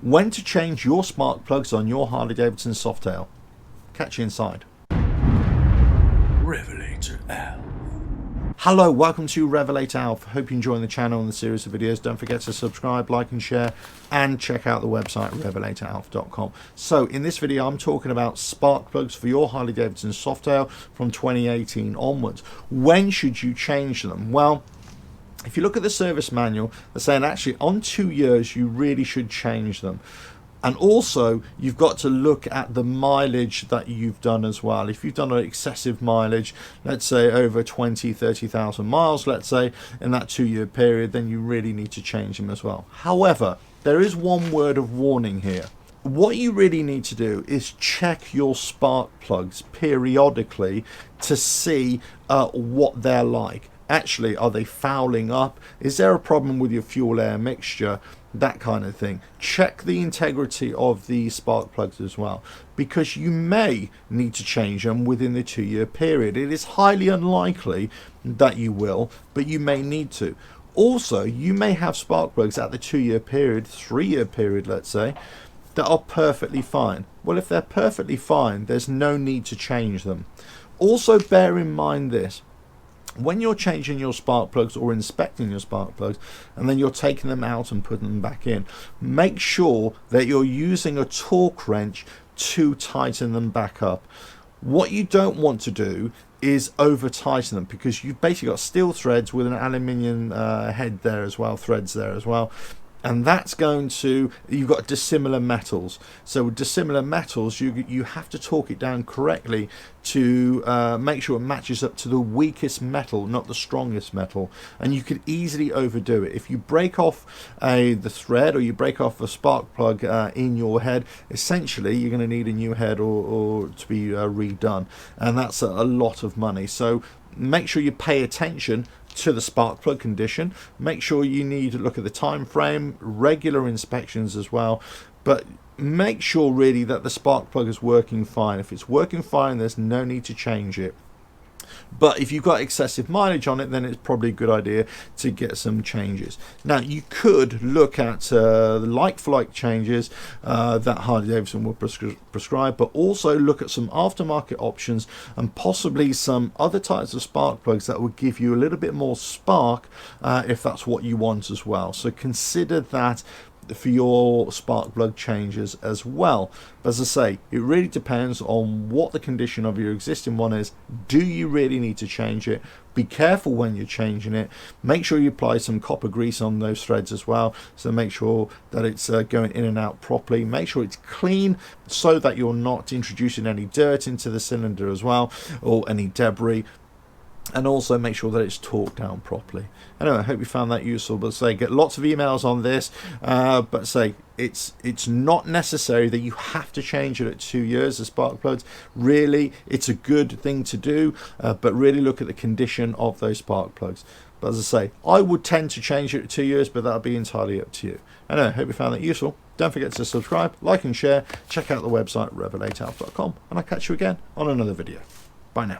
when to change your spark plugs on your Harley Davidson Softail. Catch you inside. RevelatorAlf. Hello, welcome to RevelatorAlf. Hope you're enjoying the channel and the series of videos. Don't forget to subscribe, like and share, and check out the website RevelatorAlf.com. So in this video I'm talking about spark plugs for your Harley Davidson Softail from 2018 onwards. When should you change them? Well, if you look at the service manual, they're saying actually on 2 years you really should change them. And also, you've got to look at the mileage that you've done as well. If you've done an excessive mileage, let's say over 20,000-30,000 miles, let's say, in that 2 year period, then you really need to change them as well. However, there is one word of warning here. What you really need to do is check your spark plugs periodically to see what they're like. Actually, are they fouling up? Is there a problem with your fuel air mixture? That kind of thing. Check the integrity of the spark plugs as well, because you may need to change them within the 2 year period. It is highly unlikely that you will, but you may need to. Also, you may have spark plugs at the 2 year period, 3 year period, let's say, that are perfectly fine. Well, if they're perfectly fine, there's no need to change them. Also, bear in mind this. When you're changing your spark plugs or inspecting your spark plugs and then you're taking them out and putting them back in, make sure that you're using a torque wrench to tighten them back up. What you don't want to do is over tighten them, because you've basically got steel threads with an aluminium head there as well, threads there as well. And that's going to, you've got dissimilar metals. So with dissimilar metals, you have to torque it down correctly to make sure it matches up to the weakest metal, not the strongest metal. And you could easily overdo it. If you break off the thread, or you break off a spark plug in your head, essentially you're going to need a new head or to be redone. And that's a lot of money. So make sure you pay attention to the spark plug condition. Make sure you need to look at the time frame, regular inspections as well, but make sure really that the spark plug is working fine. If it's working fine, there's no need to change it. But if you've got excessive mileage on it, then it's probably a good idea to get some changes. Now, you could look at the like-for-like changes that Harley Davidson will prescribe, but also look at some aftermarket options and possibly some other types of spark plugs that would give you a little bit more spark if that's what you want as well. So consider that for your spark plug changes as well. But as I say, it really depends on what the condition of your existing one is. Do you really need to change it? Be careful when you're changing it. Make sure you apply some copper grease on those threads as well, so make sure that it's going in and out properly. Make sure it's clean so that you're not introducing any dirt into the cylinder as well, or any debris. And also make sure that it's torqued down properly. Anyway, I hope you found that useful. But say, get lots of emails on this. But say, it's not necessary that you have to change it at 2 years, the spark plugs. Really, it's a good thing to do. But really look at the condition of those spark plugs. But as I say, I would tend to change it at 2 years, but that'll be entirely up to you. Anyway, I hope you found that useful. Don't forget to subscribe, like and share. Check out the website RevelatorAlf.com. And I'll catch you again on another video. Bye now.